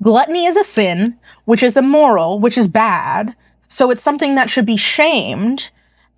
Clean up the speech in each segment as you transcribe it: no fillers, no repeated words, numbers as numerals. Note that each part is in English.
Gluttony is a sin, which is immoral, which is bad. So it's something that should be shamed,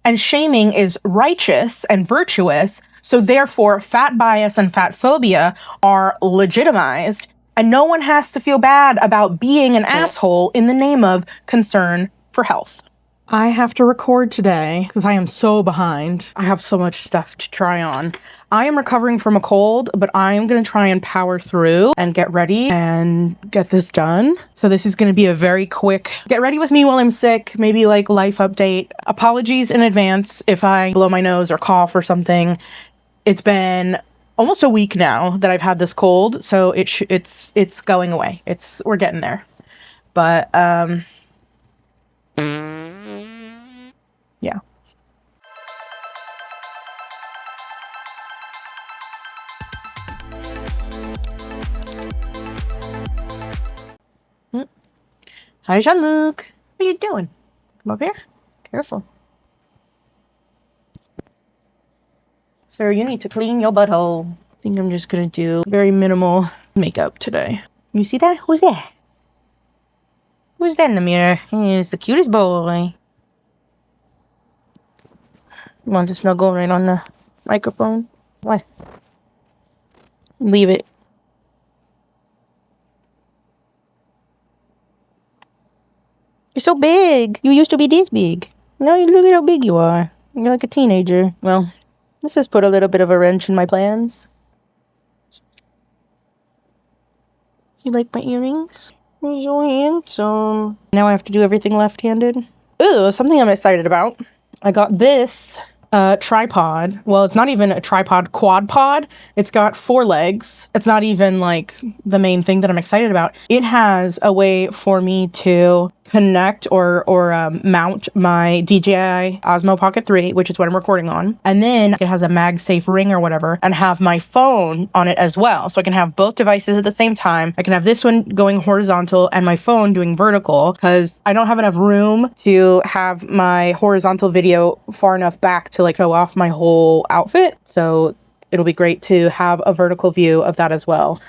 and shaming is righteous and virtuous. So therefore, fat bias and fat phobia are legitimized, and no one has to feel bad about being an asshole in the name of concern for health. I have to record today because I am so behind. I have so much stuff to try on. I am recovering from a cold, but I am going to try and power through and get ready and get this done. So this is going to be a very quick get ready with me while I'm sick, maybe like life update. Apologies in advance if I blow my nose or cough or something. It's been almost a week now that I've had this cold, so it's going away. We're getting there. But yeah. Hi, Jean-Luc. What are you doing? Come up here. Careful. Sir, you need to clean your butthole. I think I'm just gonna do very minimal makeup today. You see that? Who's that? Who's that in the mirror? He's the cutest boy. You want to snuggle right on the microphone? What? Leave it. You're so big. You used to be this big. Now you look at how big you are. You're like a teenager. Well, this has put a little bit of a wrench in my plans. You like my earrings? You're so handsome. Now I have to do everything left-handed. Ooh, something I'm excited about. I got this tripod. Well, it's not even a tripod, quad pod. It's got 4 legs. It's not even like the main thing that I'm excited about. It has a way for me to connect or mount my DJI Osmo Pocket 3, which is what I'm recording on. And then it has a MagSafe ring or whatever, and have my phone on it as well. So I can have both devices at the same time. I can have this one going horizontal and my phone doing vertical, because I don't have enough room to have my horizontal video far enough back to like show off my whole outfit. So it'll be great to have a vertical view of that as well.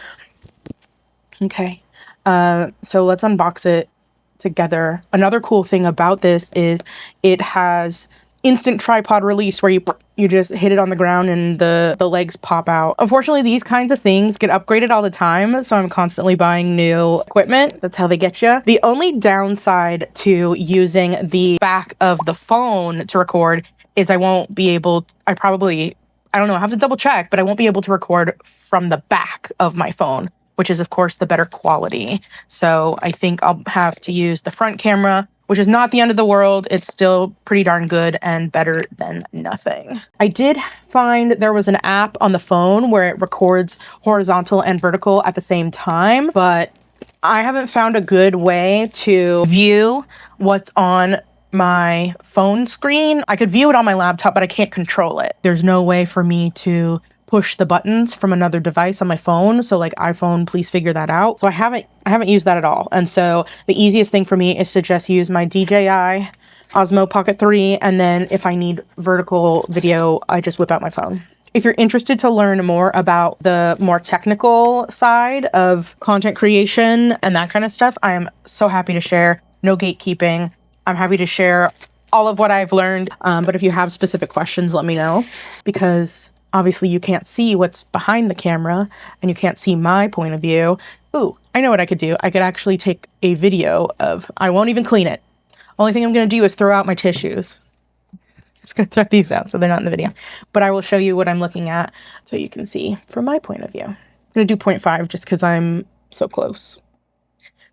Okay. So let's unbox it together. Another cool thing about this is it has instant tripod release, where you just hit it on the ground and the legs pop out. Unfortunately, these kinds of things get upgraded all the time, so I'm constantly buying new equipment. That's how they get you. The only downside to using the back of the phone to record is I won't be able, I don't know, I have to double check, but I won't be able to record from the back of my phone, which is of course the better quality. So I think I'll have to use the front camera, which is not the end of the world. It's still pretty darn good and better than nothing. I did find there was an app on the phone where it records horizontal and vertical at the same time, but I haven't found a good way to view what's on my phone screen. I could view it on my laptop, but I can't control it. There's no way for me to push the buttons from another device on my phone. So like iPhone, please figure that out. So I haven't used that at all. And so the easiest thing for me is to just use my DJI Osmo Pocket 3. And then if I need vertical video, I just whip out my phone. If you're interested to learn more about the more technical side of content creation and that kind of stuff, I am so happy to share. No gatekeeping. I'm happy to share all of what I've learned. But if you have specific questions, let me know, because obviously you can't see what's behind the camera and you can't see my point of view. Ooh, I know what I could do. I could actually take a video of, I won't even clean it. Only thing I'm going to do is throw out my tissues. Just going to throw these out so they're not in the video. But I will show you what I'm looking at so you can see from my point of view. I'm going to do 0.5 just because I'm so close.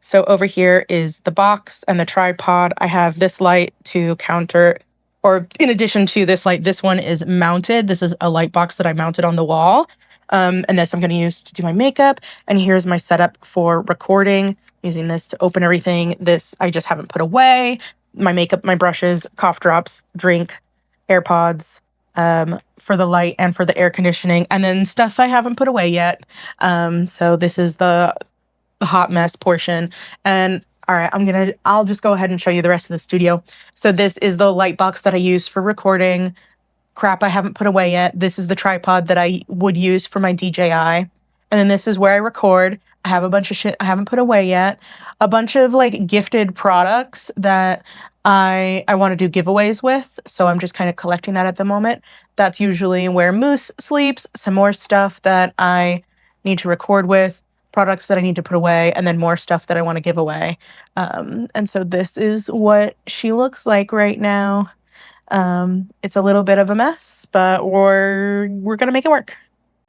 So over here is the box and the tripod. I have this light to counter, or in addition to this light, this one is mounted. This is a light box that I mounted on the wall. And this I'm going to use to do my makeup. And here's my setup for recording, using this to open everything. This I just haven't put away. My makeup, my brushes, cough drops, drink, AirPods, for the light and for the air conditioning, and then stuff I haven't put away yet. So this is the hot mess portion. And all right, I'll just go ahead and show you the rest of the studio. So this is the light box that I use for recording. Crap I haven't put away yet. This is the tripod that I would use for my DJI. And And then this is where I record. I have a bunch of shit I haven't put away yet. A bunch of like gifted products that I want to do giveaways with. So I'm just kind of collecting that at the moment. That's usually where Moose sleeps. Some more stuff that I need to record with, products that I need to put away, and then more stuff that I want to give away. And so this is what she looks like right now. It's a little bit of a mess, but we're gonna make it work.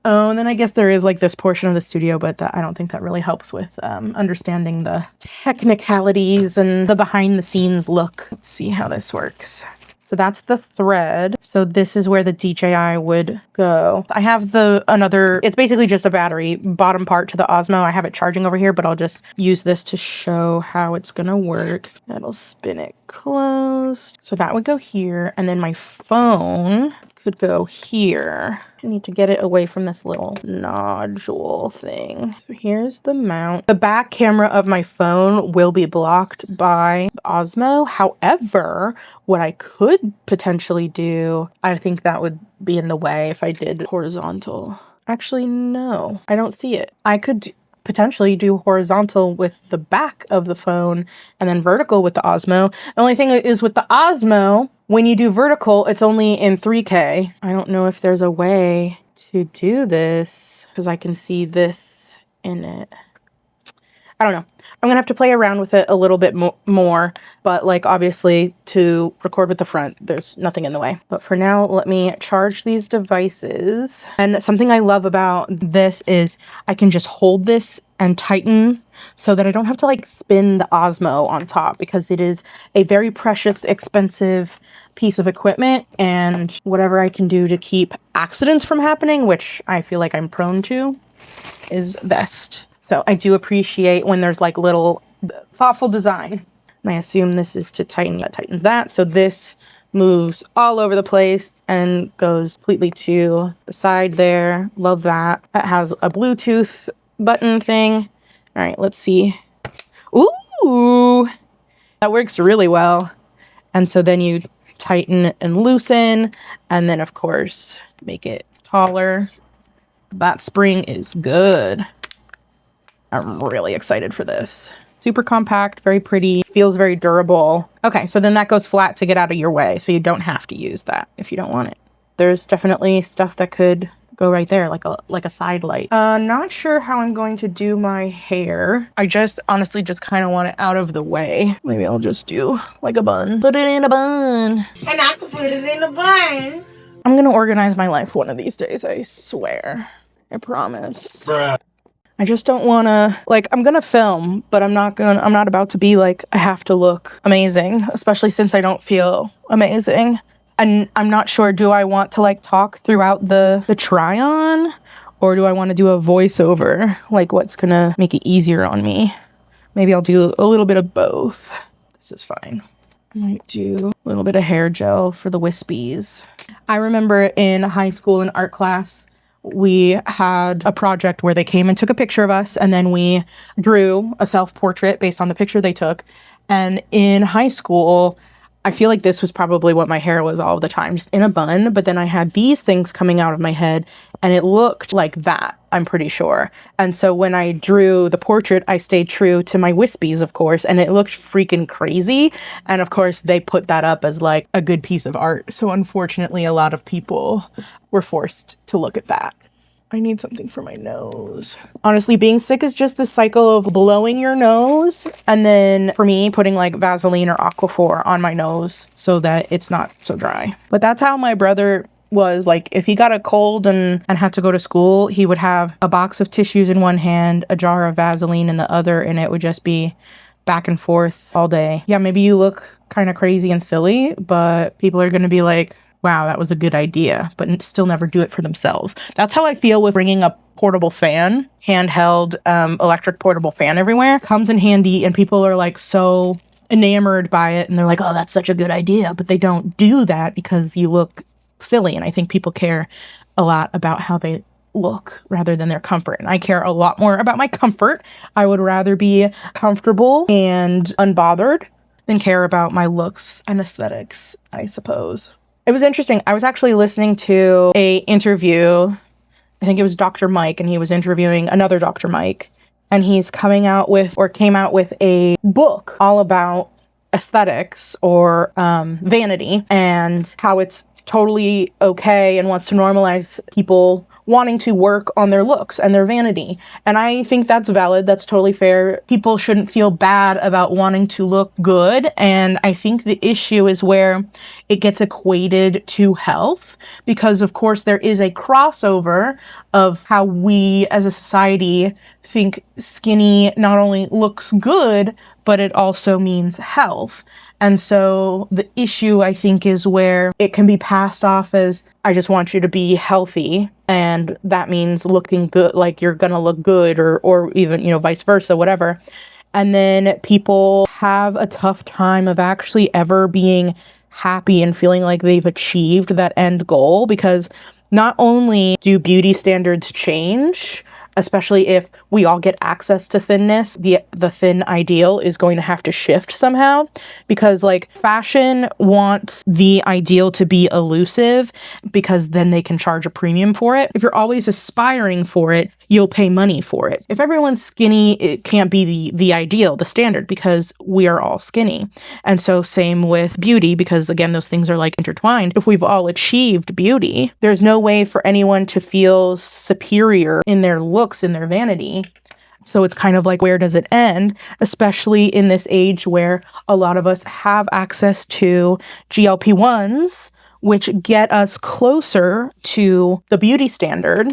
Oh, and then I guess there is like this portion of the studio, but I don't think that really helps with understanding the technicalities and the behind the scenes look. Let's see how this works. So that's the thread. So this is where the DJI would go. I have it's basically just a battery bottom part to the Osmo. I have it charging over here, but I'll just use this to show how it's gonna work. That'll spin it closed. So that would go here, and then my phone could go here. I need to get it away from this little nodule thing. So here's the mount. The back camera of my phone will be blocked by the Osmo. However, what I could potentially do, I think that would be in the way if I did horizontal. Actually, no, I don't see it. I could potentially do horizontal with the back of the phone and then vertical with the Osmo. The only thing is with the Osmo, when you do vertical, it's only in 3K. I don't know if there's a way to do this because I can see this in it. I don't know. I'm gonna have to play around with it a little bit more, but like obviously to record with the front, there's nothing in the way. But for now, let me charge these devices. And something I love about this is I can just hold this and tighten so that I don't have to like spin the Osmo on top, because it is a very precious, expensive piece of equipment, and whatever I can do to keep accidents from happening, which I feel like I'm prone to, is best. So I do appreciate when there's like little thoughtful design. And I assume this is to tighten, that tightens that. So this moves all over the place and goes completely to the side there. Love that. That has a Bluetooth button thing. All right, let's see. Ooh, that works really well. And so then you tighten and loosen, and then of course, make it taller. That spring is good. I'm really excited for this. Super compact, very pretty, feels very durable. Okay, so then that goes flat to get out of your way, so you don't have to use that if you don't want it. There's definitely stuff that could go right there, like a side light. Not sure how I'm going to do my hair. I just honestly just kind of want it out of the way. Maybe I'll just do like a bun. Put it in a bun. And I can put it in a bun. I'm gonna organize my life one of these days, I swear. I promise. Bruh. I just don't want to, like, I'm going to film, but I'm not about to be like, I have to look amazing, especially since I don't feel amazing. And I'm not sure, do I want to like talk throughout the try on, or do I want to do a voiceover? Like, what's going to make it easier on me? Maybe I'll do a little bit of both. This is fine. I might do a little bit of hair gel for the wispies. I remember in high school in art class, we had a project where they came and took a picture of us, and then we drew a self-portrait based on the picture they took. And in high school, I feel like this was probably what my hair was all the time, just in a bun. But then I had these things coming out of my head, and it looked like that, I'm pretty sure. And so when I drew the portrait, I stayed true to my wispies, of course, and it looked freaking crazy. And of course, they put that up as like a good piece of art. So unfortunately, a lot of people were forced to look at that. I need something for my nose. Honestly, being sick is just the cycle of blowing your nose, and then for me, putting like Vaseline or Aquaphor on my nose so that it's not so dry. But that's how my brother was. Like, if he got a cold and had to go to school, he would have a box of tissues in one hand, a jar of Vaseline in the other, and it would just be back and forth all day. Yeah, maybe you look kind of crazy and silly, but people are going to be like, wow, that was a good idea, but still never do it for themselves. That's how I feel with bringing a portable fan, handheld electric portable fan everywhere. Comes in handy, and people are like so enamored by it, and they're like, oh, that's such a good idea, but they don't do that because you look silly. And I think people care a lot about how they look rather than their comfort. And I care a lot more about my comfort. I would rather be comfortable and unbothered than care about my looks and aesthetics, I suppose. It was interesting. I was actually listening to a interview. I I think it was Dr. Mike, and he was interviewing another Dr. Mike, and he's came out with a book all about aesthetics or vanity, and how it's totally okay and wants to normalize people wanting to work on their looks and their vanity. And I think that's valid. That's totally fair. People shouldn't feel bad about wanting to look good. And I think the issue is where it gets equated to health, because of course there is a crossover of how we as a society think skinny not only looks good, but it also means health. And so the issue, I think, is where it can be passed off as, I just want you to be healthy, and that means looking good, like you're gonna look good, or even, you know, vice versa, whatever. And then people have a tough time of actually ever being happy and feeling like they've achieved that end goal, because not only do beauty standards change, especially if we all get access to thinness, the thin ideal is going to have to shift somehow, because like fashion wants the ideal to be elusive, because then they can charge a premium for it. If you're always aspiring for it, you'll pay money for it. If everyone's skinny, it can't be the ideal, the standard, because we are all skinny. And so same with beauty, because again, those things are like intertwined. If we've all achieved beauty, there's no way for anyone to feel superior in their looks, in their vanity. So it's kind of like, where does it end? Especially in this age where a lot of us have access to GLP-1s, which get us closer to the beauty standard.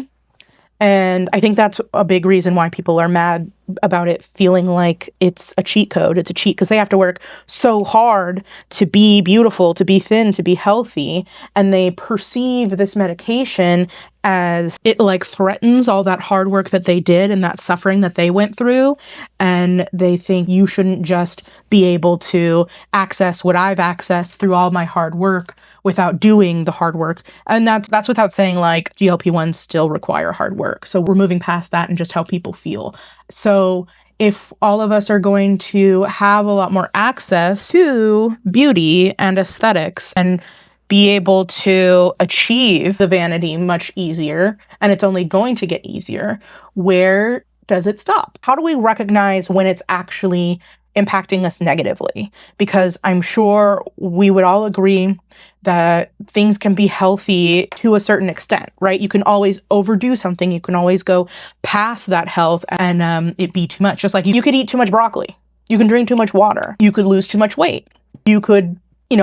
And I think that's a big reason why people are mad about it feeling like it's a cheat code. It's a cheat because they have to work so hard to be beautiful, to be thin, to be healthy. And they perceive this medication as it like threatens all that hard work that they did and that suffering that they went through. And they think you shouldn't just be able to access what I've accessed through all my hard work without doing the hard work. And that's without saying like GLP-1s still require hard work. So we're moving past that and just how people feel. So if all of us are going to have a lot more access to beauty and aesthetics and be able to achieve the vanity much easier, and it's only going to get easier, where does it stop? How do we recognize when it's actually impacting us negatively? Because I'm sure we would all agree that things can be healthy to a certain extent, right? You can always overdo something. You can always go past that health and it be too much. Just like you could eat too much broccoli. You can drink too much water. You could lose too much weight. You could,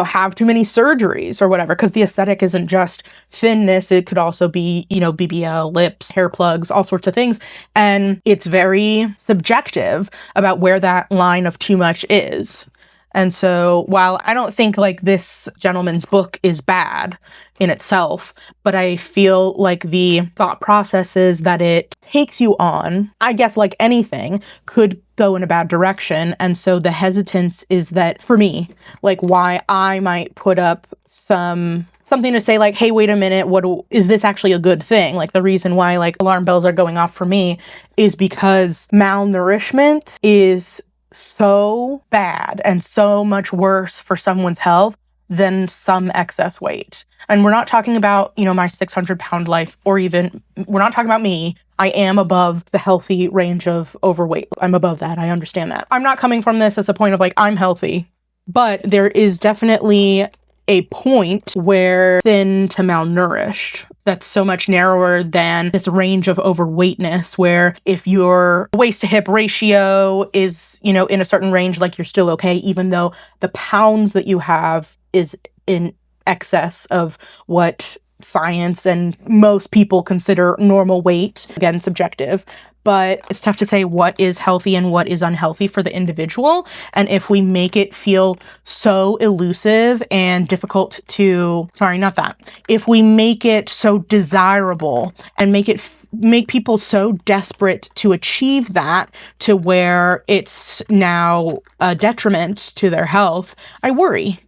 have too many surgeries or whatever, because the aesthetic isn't just thinness. It could also be, BBL, lips, hair plugs, all sorts of things. And it's very subjective about where that line of too much is. And so while I don't think like this gentleman's book is bad in itself, but I feel like the thought processes that it takes you on, I guess like anything, could go in a bad direction. And so the hesitance is that, for me, like why I might put up something to say like, hey, wait a minute, is this actually a good thing? Like the reason why like alarm bells are going off for me is because malnourishment is so bad and so much worse for someone's health than some excess weight. And we're not talking about, my 600-pound life, or even, we're not talking about me. I am above the healthy range of overweight. I'm above that. I understand that. I'm not coming from this as a point of like, I'm healthy, but there is definitely a point where thin to malnourished, that's so much narrower than this range of overweightness, where if your waist to hip ratio is, in a certain range, like you're still okay, even though the pounds that you have is in excess of what science and most people consider normal weight. Again, subjective. But it's tough to say what is healthy and what is unhealthy for the individual. And if we make it feel so elusive and difficult if we make it so desirable and make people so desperate to achieve that to where it's now a detriment to their health, I worry.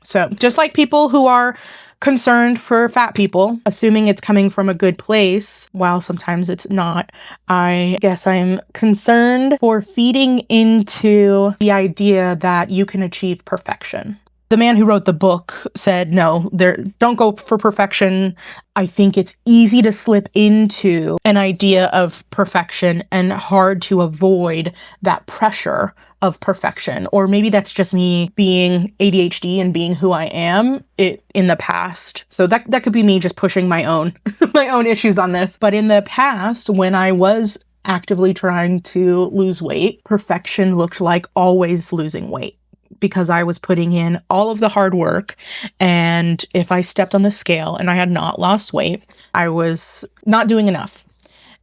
So just like people who are concerned for fat people, assuming it's coming from a good place, while sometimes it's not, I guess I'm concerned for feeding into the idea that you can achieve perfection. The man who wrote the book said, no, don't go for perfection. I think it's easy to slip into an idea of perfection and hard to avoid that pressure of perfection. Or maybe that's just me being ADHD and being who I am in the past. So that could be me just pushing my own my own issues on this. But in the past, when I was actively trying to lose weight, perfection looked like always losing weight, because I was putting in all of the hard work. And if I stepped on the scale and I had not lost weight, I was not doing enough.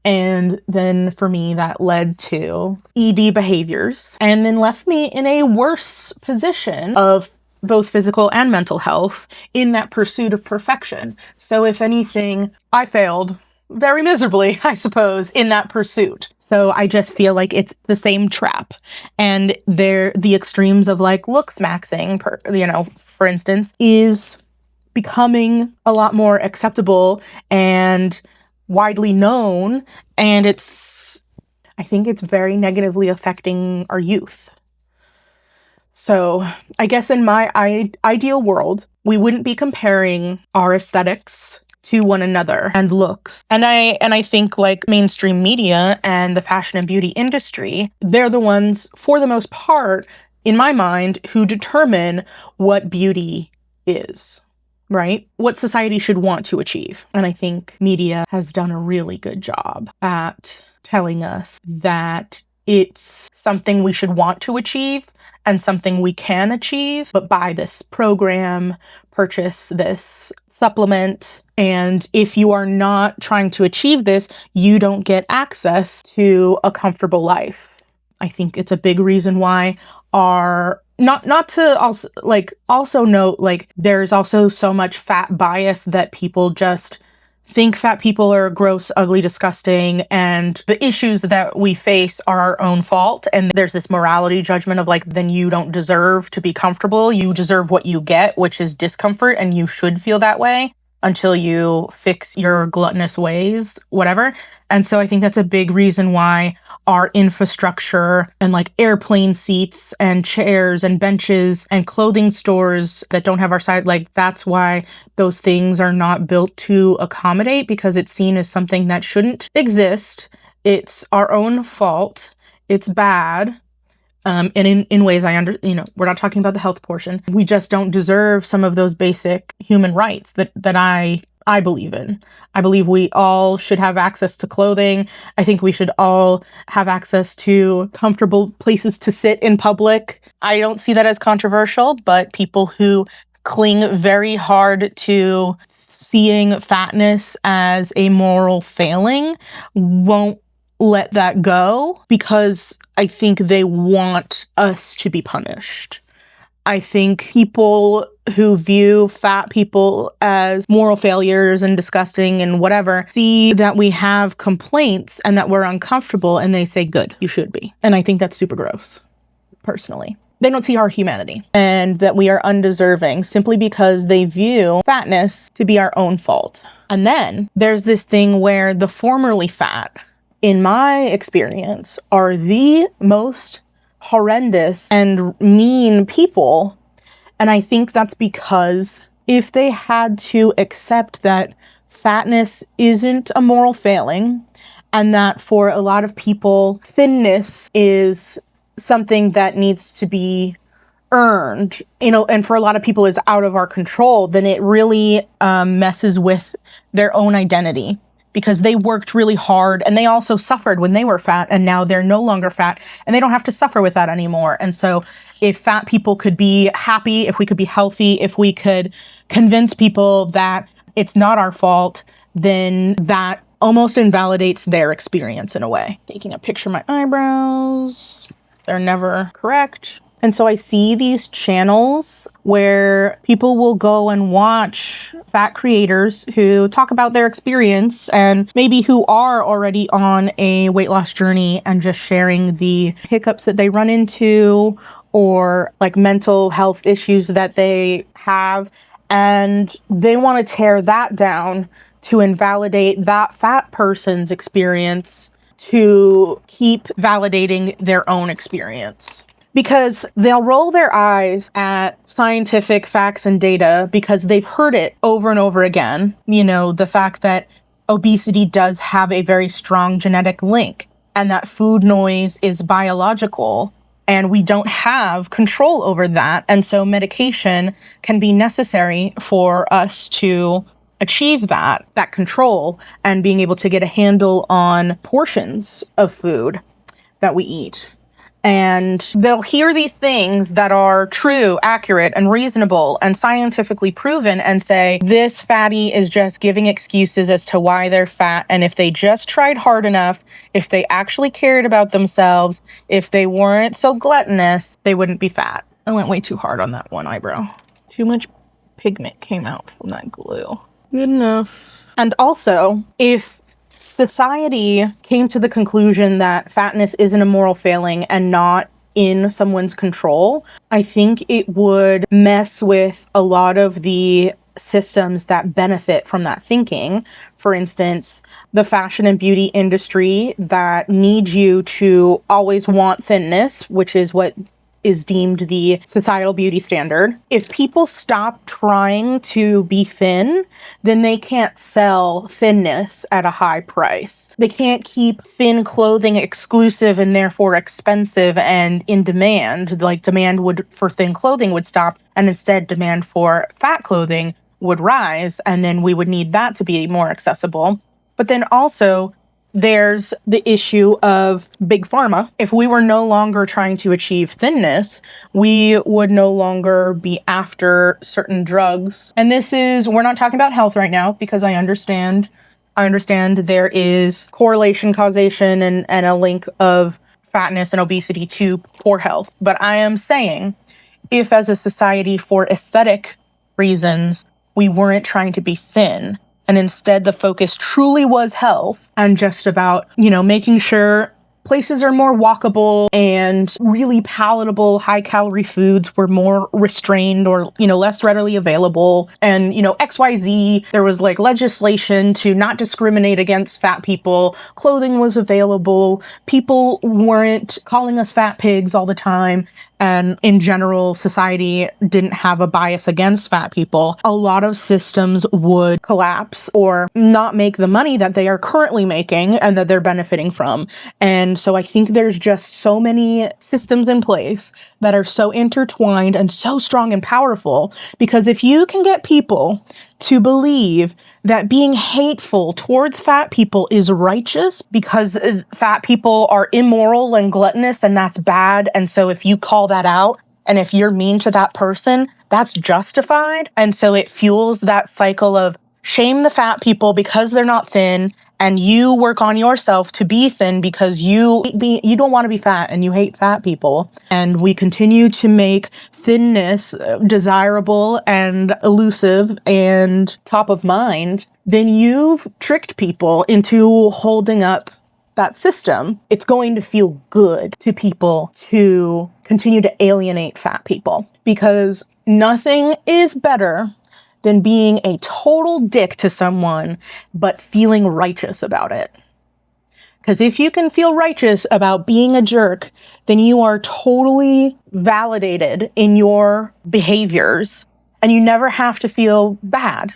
And then for me, that led to ED behaviors and then left me in a worse position of both physical and mental health in that pursuit of perfection. So if anything, I failed very miserably, I suppose, in that pursuit. So I just feel like it's the same trap. And the extremes of like looks maxing, for instance, is becoming a lot more acceptable and widely known. And I think it's very negatively affecting our youth. So I guess in my ideal world, we wouldn't be comparing our aesthetics to one another and looks. And I think like mainstream media and the fashion and beauty industry, they're the ones, for the most part, in my mind, who determine what beauty is, right? What society should want to achieve. And I think media has done a really good job at telling us that it's something we should want to achieve and something we can achieve, but buy this program, purchase this supplement. And if you are not trying to achieve this, you don't get access to a comfortable life. I think it's a big reason why not to also note, like, there's also so much fat bias that people just think fat people are gross, ugly, disgusting, and the issues that we face are our own fault. And there's this morality judgment of like, then you don't deserve to be comfortable. You deserve what you get, which is discomfort, and you should feel that way until you fix your gluttonous ways, whatever. And so I think that's a big reason why our infrastructure and like airplane seats and chairs and benches and clothing stores that don't have our side, like that's why those things are not built to accommodate, because it's seen as something that shouldn't exist. It's our own fault. It's bad. And in ways we're not talking about the health portion. We just don't deserve some of those basic human rights that I believe in. I believe we all should have access to clothing. I think we should all have access to comfortable places to sit in public. I don't see that as controversial, but people who cling very hard to seeing fatness as a moral failing won't let that go, because I think they want us to be punished. I think people who view fat people as moral failures and disgusting and whatever see that we have complaints and that we're uncomfortable, and they say, good, you should be. And I think that's super gross, personally. They don't see our humanity and that we are undeserving simply because they view fatness to be our own fault. And then there's this thing where the formerly fat, in my experience, are the most horrendous and mean people. And I think that's because if they had to accept that fatness isn't a moral failing, and that for a lot of people, thinness is something that needs to be earned, and for a lot of people is out of our control, then it really messes with their own identity. Because they worked really hard and they also suffered when they were fat, and now they're no longer fat and they don't have to suffer with that anymore. And so if fat people could be happy, if we could be healthy, if we could convince people that it's not our fault, then that almost invalidates their experience in a way. Taking a picture of my eyebrows, they're never correct. And so I see these channels where people will go and watch fat creators who talk about their experience, and maybe who are already on a weight loss journey and just sharing the hiccups that they run into or like mental health issues that they have. And they want to tear that down to invalidate that fat person's experience to keep validating their own experience. because they'll roll their eyes at scientific facts and data because they've heard it over and over again. You know, the fact that obesity does have a very strong genetic link and that food noise is biological and we don't have control over that. And so medication can be necessary for us to achieve that control and being able to get a handle on portions of food that we eat. And they'll hear these things that are true, accurate, and reasonable and scientifically proven and say, this fatty is just giving excuses as to why they're fat. And if they just tried hard enough, if they actually cared about themselves, if they weren't so gluttonous, they wouldn't be fat. I went way too hard on that one eyebrow. Too much pigment came out from that glue. Good enough. And also, if society came to the conclusion that fatness isn't a moral failing and not in someone's control, I think it would mess with a lot of the systems that benefit from that thinking. For instance, the fashion and beauty industry that needs you to always want thinness, which is what is deemed the societal beauty standard. If people stop trying to be thin, then they can't sell thinness at a high price. They can't keep thin clothing exclusive and therefore expensive and in demand. Like demand for thin clothing would stop, and instead demand for fat clothing would rise, and then we would need that to be more accessible. But then also, there's the issue of big pharma. If we were no longer trying to achieve thinness, we would no longer be after certain drugs. And we're not talking about health right now because I understand there is correlation, causation, and a link of fatness and obesity to poor health. But I am saying, if as a society for aesthetic reasons, we weren't trying to be thin, and instead the focus truly was health and just about, making sure places are more walkable and really palatable, high-calorie foods were more restrained or, less readily available. And, XYZ, there was legislation to not discriminate against fat people. Clothing was available. People weren't calling us fat pigs all the time. And in general, society didn't have a bias against fat people. A lot of systems would collapse or not make the money that they are currently making and that they're benefiting from. And so I think there's just so many systems in place that are so intertwined and so strong and powerful, because if you can get people to believe that being hateful towards fat people is righteous because fat people are immoral and gluttonous and that's bad, and so if you call that out and if you're mean to that person, that's justified, and so it fuels that cycle of shame the fat people because they're not thin, and you work on yourself to be thin because you don't want to be fat and you hate fat people. And we continue to make thinness desirable and elusive and top of mind. Then you've tricked people into holding up that system. It's going to feel good to people to continue to alienate fat people, because nothing is better than being a total dick to someone, but feeling righteous about it. Because if you can feel righteous about being a jerk, then you are totally validated in your behaviors, and you never have to feel bad.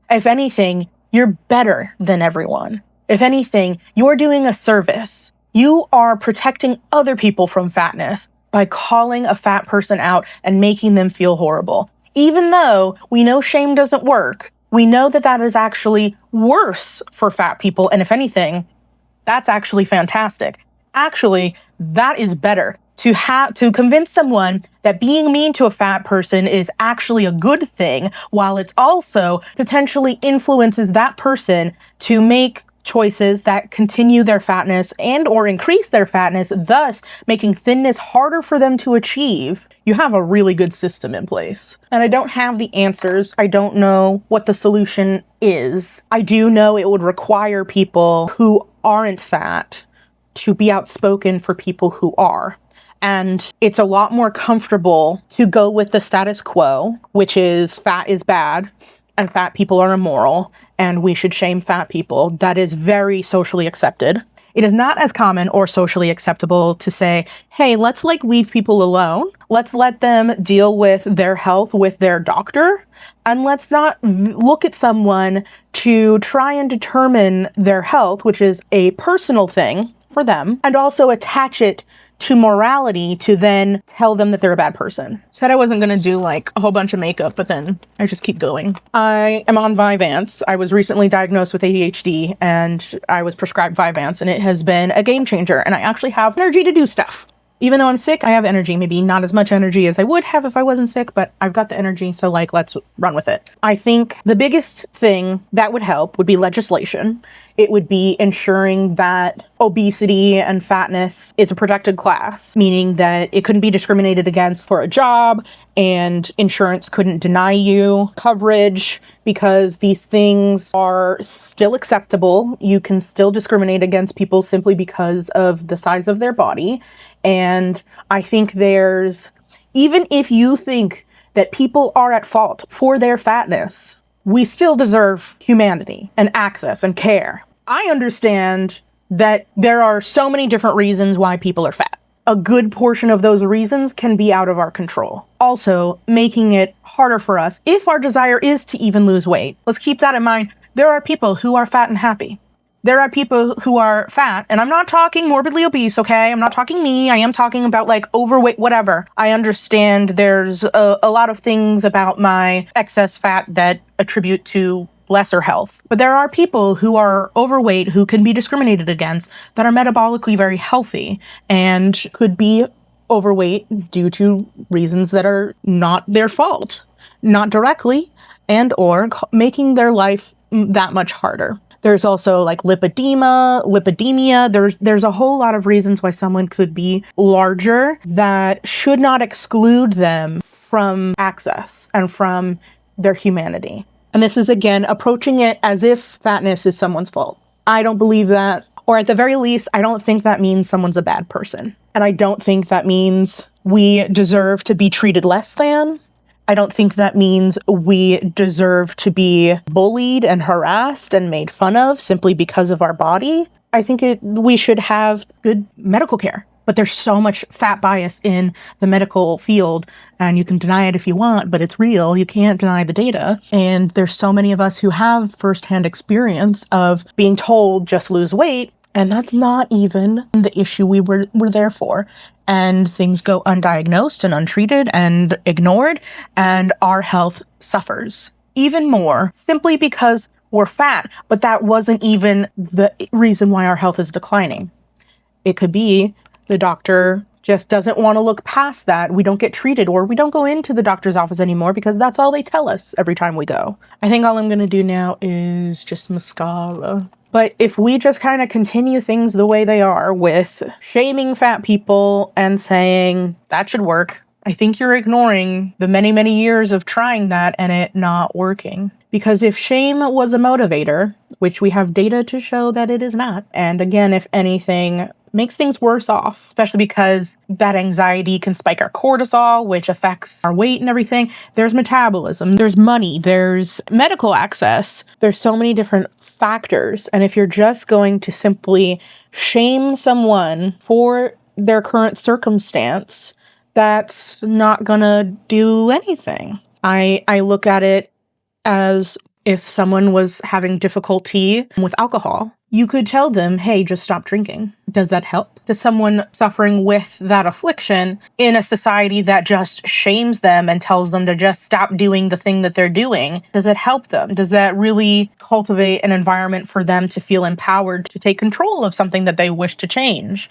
If anything, you're better than everyone. If anything, you're doing a service. You are protecting other people from fatness by calling a fat person out and making them feel horrible. Even though we know shame doesn't work, we know that that is actually worse for fat people. And if anything, that's actually fantastic. Actually, that is better. To convince someone that being mean to a fat person is actually a good thing, while it also potentially influences that person to make choices that continue their fatness and or increase their fatness, thus making thinness harder for them to achieve. You have a really good system in place. And I don't have the answers. I don't know what the solution is. I do know it would require people who aren't fat to be outspoken for people who are. And it's a lot more comfortable to go with the status quo, which is fat is bad and fat people are immoral and we should shame fat people. That is very socially accepted. It is not as common or socially acceptable to say, hey, let's like leave people alone. Let's let them deal with their health with their doctor. And let's not look at someone to try and determine their health, which is a personal thing for them, and also attach it to morality to then tell them that they're a bad person. Said I wasn't gonna do like a whole bunch of makeup, but then I just keep going. I am on Vyvanse. I was recently diagnosed with ADHD and I was prescribed Vyvanse, and it has been a game changer, and I actually have energy to do stuff. Even though I'm sick, I have energy. Maybe not as much energy as I would have if I wasn't sick, but I've got the energy, so like, let's run with it. I think the biggest thing that would help would be legislation. It would be ensuring that obesity and fatness is a protected class, meaning that it couldn't be discriminated against for a job, and insurance couldn't deny you coverage because these things are still acceptable. You can still discriminate against people simply because of the size of their body. And I think even if you think that people are at fault for their fatness, we still deserve humanity and access and care. I understand that there are so many different reasons why people are fat. A good portion of those reasons can be out of our control. Also, making it harder for us if our desire is to even lose weight. Let's keep that in mind. There are people who are fat and happy. There are people who are fat, and I'm not talking morbidly obese, okay? I'm not talking me. I am talking about like overweight, whatever. I understand there's a lot of things about my excess fat that attribute to lesser health. But there are people who are overweight who can be discriminated against that are metabolically very healthy and could be overweight due to reasons that are not their fault, not directly, and or making their life that much harder. There's also like lipidemia. There's a whole lot of reasons why someone could be larger that should not exclude them from access and from their humanity. And this is, again, approaching it as if fatness is someone's fault. I don't believe that. Or at the very least, I don't think that means someone's a bad person. And I don't think that means we deserve to be treated less than. I don't think that means we deserve to be bullied and harassed and made fun of simply because of our body. I think we should have good medical care. But there's so much fat bias in the medical field, and you can deny it if you want, but it's real. You can't deny the data. And there's so many of us who have firsthand experience of being told just lose weight, and that's not even the issue we were there for. And things go undiagnosed and untreated and ignored, and our health suffers even more simply because we're fat. But that wasn't even the reason why our health is declining. It could be the doctor just doesn't want to look past that. We don't get treated, or we don't go into the doctor's office anymore because that's all they tell us every time we go. I think all I'm going to do now is just mascara. But if we just kind of continue things the way they are with shaming fat people and saying that should work, I think you're ignoring the many, many years of trying that and it not working. Because if shame was a motivator, which we have data to show that it is not, and again, if anything, makes things worse off, especially because that anxiety can spike our cortisol, which affects our weight and everything. There's metabolism, there's money, there's medical access. There's so many different factors. And if you're just going to simply shame someone for their current circumstance, that's not gonna do anything. I look at it as if someone was having difficulty with alcohol. You could tell them, hey, just stop drinking. Does that help? To someone suffering with that affliction in a society that just shames them and tells them to just stop doing the thing that they're doing, does it help them? Does that really cultivate an environment for them to feel empowered to take control of something that they wish to change?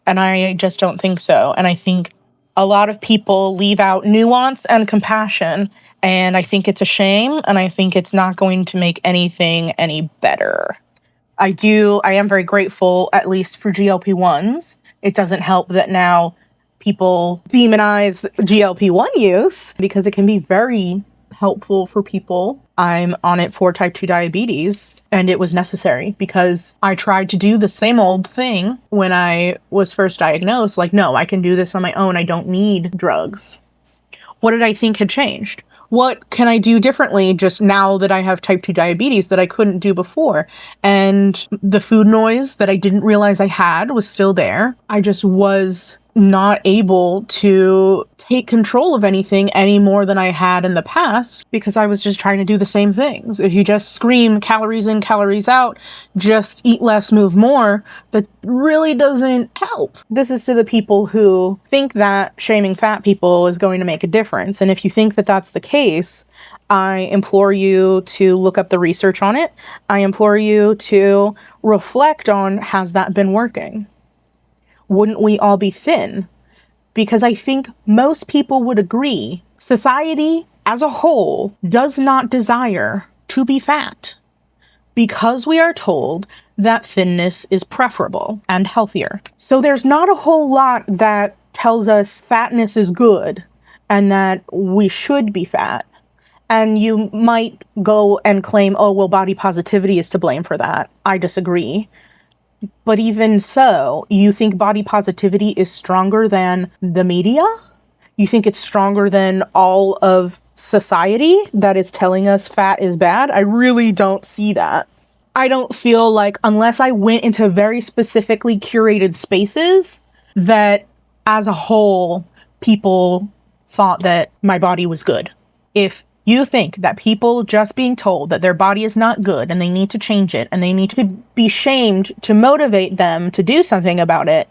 And I just don't think so. And I think a lot of people leave out nuance and compassion. And I think it's a shame. And I think it's not going to make anything any better. I am very grateful, at least for GLP-1s. It doesn't help that now people demonize GLP-1 use because it can be very helpful for people. I'm on it for type 2 diabetes, and it was necessary because I tried to do the same old thing when I was first diagnosed. Like, no, I can do this on my own. I don't need drugs. What did I think had changed? What can I do differently just now that I have type 2 diabetes that I couldn't do before? And the food noise that I didn't realize I had was still there. I just was not able to take control of anything any more than I had in the past because I was just trying to do the same things. If you just scream calories in, calories out, just eat less, move more, that really doesn't help. This is to the people who think that shaming fat people is going to make a difference. And if you think that that's the case, I implore you to look up the research on it. I implore you to reflect on, has that been working? Wouldn't we all be thin? Because I think most people would agree, society as a whole does not desire to be fat because we are told that thinness is preferable and healthier. So there's not a whole lot that tells us fatness is good and that we should be fat. And you might go and claim, oh, well, body positivity is to blame for that. I disagree. But even so, you think body positivity is stronger than the media? You think it's stronger than all of society that is telling us fat is bad? I really don't see that. I don't feel like, unless I went into very specifically curated spaces, that as a whole, people thought that my body was good. If you think that people just being told that their body is not good and they need to change it and they need to be shamed to motivate them to do something about it,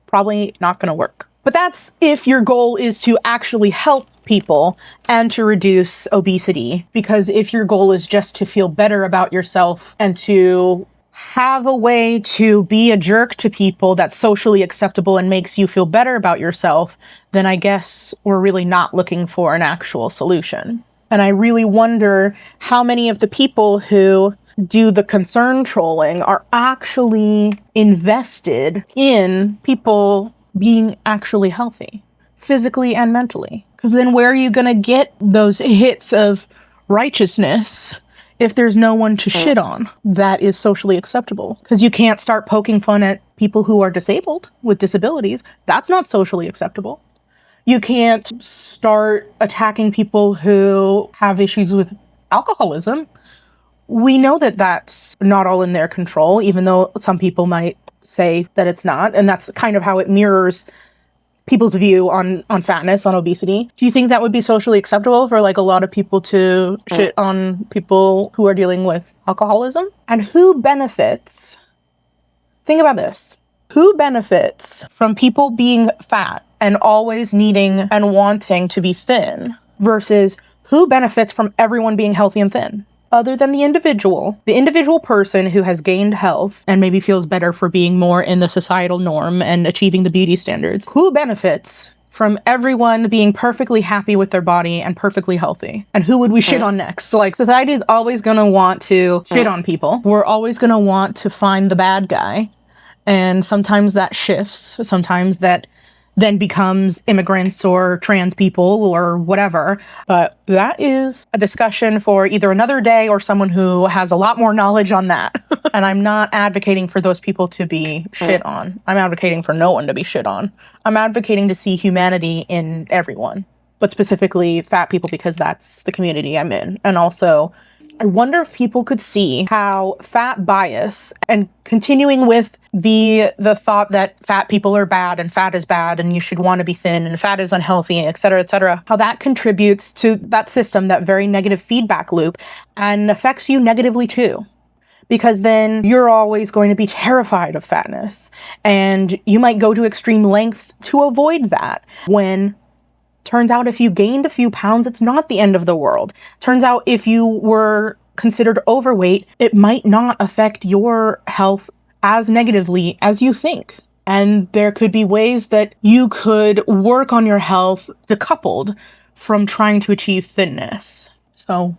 probably not going to work. But that's if your goal is to actually help people and to reduce obesity. Because if your goal is just to feel better about yourself and to have a way to be a jerk to people that's socially acceptable and makes you feel better about yourself, then I guess we're really not looking for an actual solution. And I really wonder how many of the people who do the concern trolling are actually invested in people being actually healthy, physically and mentally. Because then where are you going to get those hits of righteousness if there's no one to shit on that is socially acceptable? Because you can't start poking fun at people who are disabled with disabilities. That's not socially acceptable. You can't start attacking people who have issues with alcoholism. We know that that's not all in their control, even though some people might say that it's not. And that's kind of how it mirrors people's view on fatness, on obesity. Do you think that would be socially acceptable for like a lot of people to shit on people who are dealing with alcoholism? And who benefits? Think about this. Who benefits from people being fat and always needing and wanting to be thin versus who benefits from everyone being healthy and thin? Other than the individual person who has gained health and maybe feels better for being more in the societal norm and achieving the beauty standards, who benefits from everyone being perfectly happy with their body and perfectly healthy? And who would we shit on next? Like, society is always going to want to shit on people. We're always going to want to find the bad guy. And sometimes that shifts. Sometimes that then becomes immigrants or trans people or whatever. But that is a discussion for either another day or someone who has a lot more knowledge on that. And I'm not advocating for those people to be shit on. I'm advocating for no one to be shit on. I'm advocating to see humanity in everyone, but specifically fat people because that's the community I'm in. And also, I wonder if people could see how fat bias and continuing with the thought that fat people are bad and fat is bad and you should want to be thin and fat is unhealthy, et cetera, how that contributes to that system, that very negative feedback loop, and affects you negatively too. Because then you're always going to be terrified of fatness and you might go to extreme lengths to avoid that when turns out if you gained a few pounds, it's not the end of the world. Turns out if you were considered overweight, it might not affect your health as negatively as you think. And there could be ways that you could work on your health decoupled from trying to achieve thinness. So,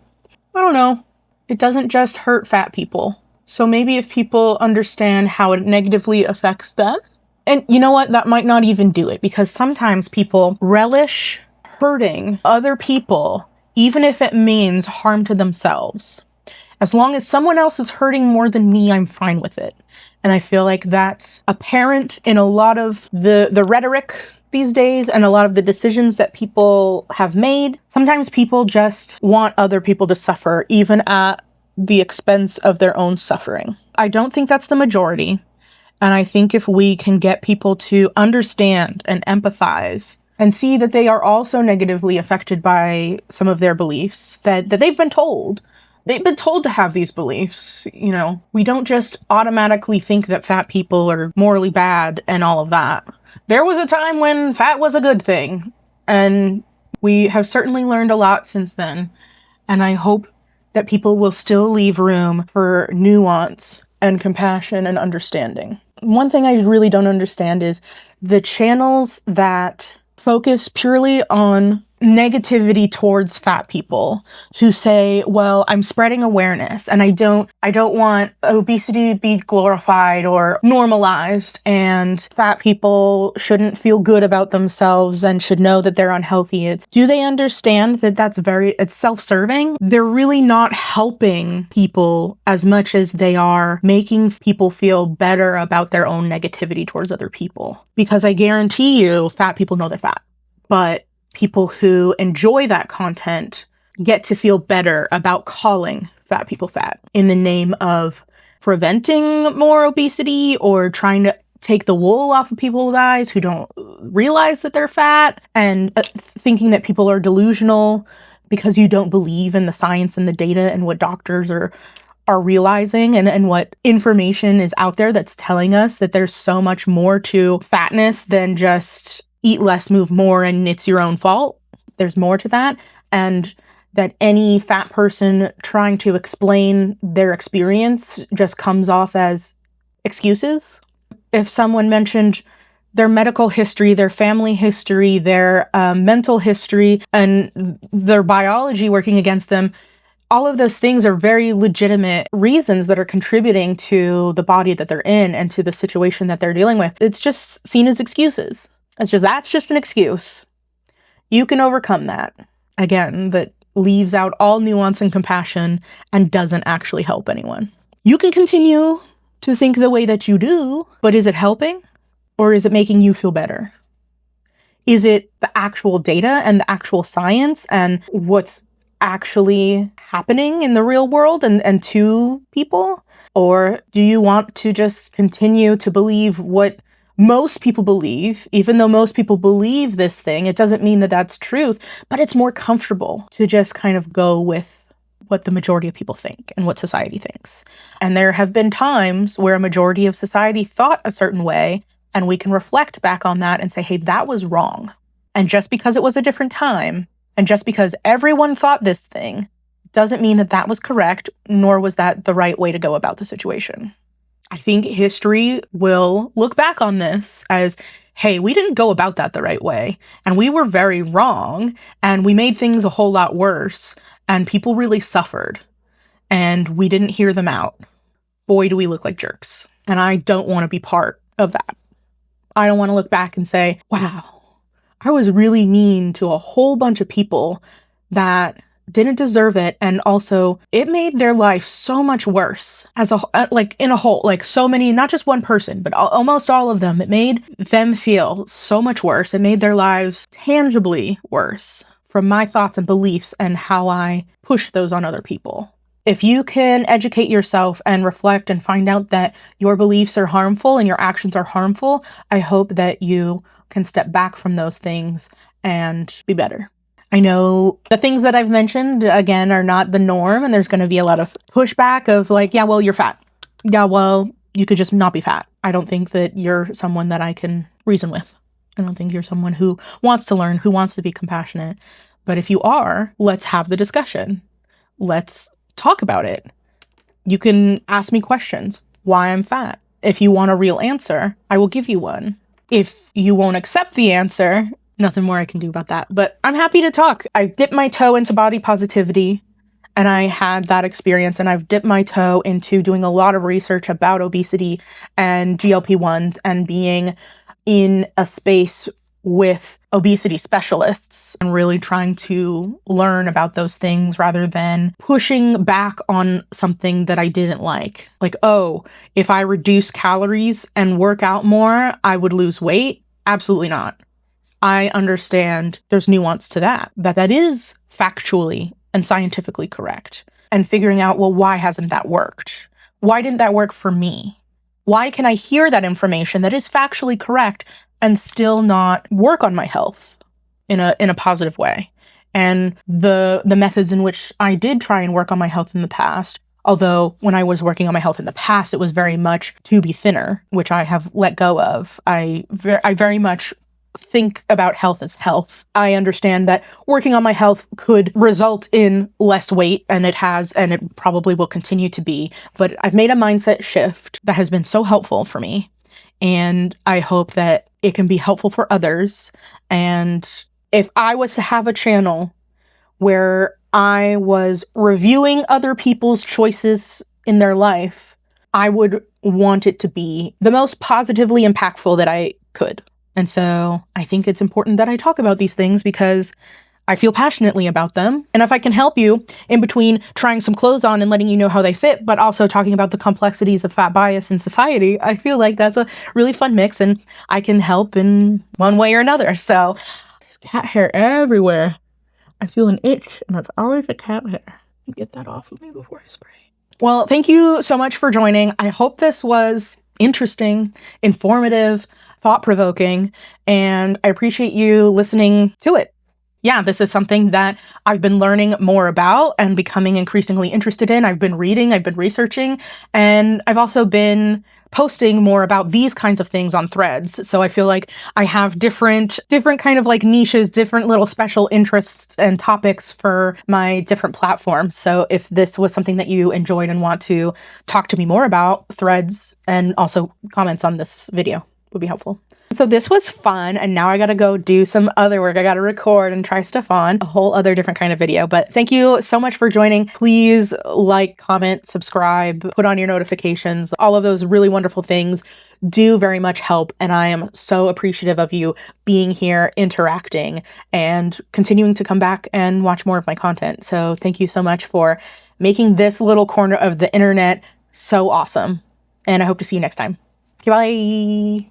I don't know. It doesn't just hurt fat people. So maybe if people understand how it negatively affects them, and you know what? That might not even do it, because sometimes people relish hurting other people, even if it means harm to themselves. As long as someone else is hurting more than me, I'm fine with it. And I feel like that's apparent in a lot of the rhetoric these days and a lot of the decisions that people have made. Sometimes people just want other people to suffer, even at the expense of their own suffering. I don't think that's the majority. And I think if we can get people to understand and empathize and see that they are also negatively affected by some of their beliefs, that they've been told. They've been told to have these beliefs. You know, we don't just automatically think that fat people are morally bad and all of that. There was a time when fat was a good thing, and we have certainly learned a lot since then. And I hope that people will still leave room for nuance and compassion and understanding. One thing I really don't understand is the channels that focus purely on negativity towards fat people who say, well, I'm spreading awareness and I don't want obesity to be glorified or normalized, and fat people shouldn't feel good about themselves and should know that they're unhealthy. Do they understand that it's self-serving? They're really not helping people as much as they are making people feel better about their own negativity towards other people. Because I guarantee you, fat people know they're fat. But people who enjoy that content get to feel better about calling fat people fat in the name of preventing more obesity or trying to take the wool off of people's eyes who don't realize that they're fat, and thinking that people are delusional because you don't believe in the science and the data and what doctors are realizing and what information is out there that's telling us that there's so much more to fatness than just eat less, move more, and it's your own fault. There's more to that. And that any fat person trying to explain their experience just comes off as excuses. If someone mentioned their medical history, their family history, their mental history, and their biology working against them, all of those things are very legitimate reasons that are contributing to the body that they're in and to the situation that they're dealing with. It's just seen as excuses. That's just an excuse. You can overcome that. Again, that leaves out all nuance and compassion and doesn't actually help anyone. You can continue to think the way that you do, but is it helping? Or is it making you feel better? Is it the actual data and the actual science and what's actually happening in the real world and to people? Or do you want to just continue to believe what most people believe? Even though most people believe this thing, it doesn't mean that that's truth, but it's more comfortable to just kind of go with what the majority of people think and what society thinks. And there have been times where a majority of society thought a certain way, and we can reflect back on that and say, hey, that was wrong. And just because it was a different time, and just because everyone thought this thing, doesn't mean that that was correct, nor was that the right way to go about the situation. I think history will look back on this as, hey, we didn't go about that the right way, and we were very wrong, and we made things a whole lot worse, and people really suffered, and we didn't hear them out. Boy, do we look like jerks. And I don't want to be part of that. I don't want to look back and say, wow, I was really mean to a whole bunch of people that didn't deserve it, and also it made their life so much worse as in a whole, like so many, not just one person, but almost all of them. It made them feel so much worse. It made their lives tangibly worse from my thoughts and beliefs and how I push those on other people. If you can educate yourself and reflect and find out that your beliefs are harmful and your actions are harmful, I hope that you can step back from those things and be better. I know the things that I've mentioned, again, are not the norm, and there's going to be a lot of pushback of like, yeah, well, you're fat. Yeah, well, you could just not be fat. I don't think that you're someone that I can reason with. I don't think you're someone who wants to learn, who wants to be compassionate. But if you are, let's have the discussion. Let's talk about it. You can ask me questions, why I'm fat. If you want a real answer, I will give you one. If you won't accept the answer, nothing more I can do about that. But I'm happy to talk. I've dipped my toe into body positivity, and I had that experience, and I've dipped my toe into doing a lot of research about obesity and GLP-1s and being in a space with obesity specialists and really trying to learn about those things rather than pushing back on something that I didn't like. Like, oh, if I reduce calories and work out more, I would lose weight. Absolutely not. I understand there's nuance to that is factually and scientifically correct. And figuring out, well, why hasn't that worked? Why didn't that work for me? Why can I hear that information that is factually correct and still not work on my health in a positive way? And the methods in which I did try and work on my health in the past, although when I was working on my health in the past, it was very much to be thinner, which I have let go of. I very much think about health as health. I understand that working on my health could result in less weight, and it has, and it probably will continue to be. But I've made a mindset shift that has been so helpful for me. And I hope that it can be helpful for others. And if I was to have a channel where I was reviewing other people's choices in their life, I would want it to be the most positively impactful that I could. And so I think it's important that I talk about these things because I feel passionately about them. And if I can help you in between trying some clothes on and letting you know how they fit, but also talking about the complexities of fat bias in society, I feel like that's a really fun mix and I can help in one way or another. So there's cat hair everywhere. I feel an itch and it's always a cat hair. Get that off of me before I spray. Well, thank you so much for joining. I hope this was interesting, informative, thought-provoking, and I appreciate you listening to it. Yeah, this is something that I've been learning more about and becoming increasingly interested in. I've been reading, I've been researching, and I've also been posting more about these kinds of things on Threads. So I feel like I have different kind of like niches, different little special interests and topics for my different platforms. So if this was something that you enjoyed and want to talk to me more about, Threads and also comments on this video would be helpful. So this was fun, and now I gotta go do some other work. I gotta record and try stuff on a whole other different kind of video. But thank you so much for joining. Please like, comment, subscribe, put on your notifications. All of those really wonderful things do very much help, and I am so appreciative of you being here, interacting, and continuing to come back and watch more of my content. So thank you so much for making this little corner of the internet so awesome, and I hope to see you next time. Okay, bye!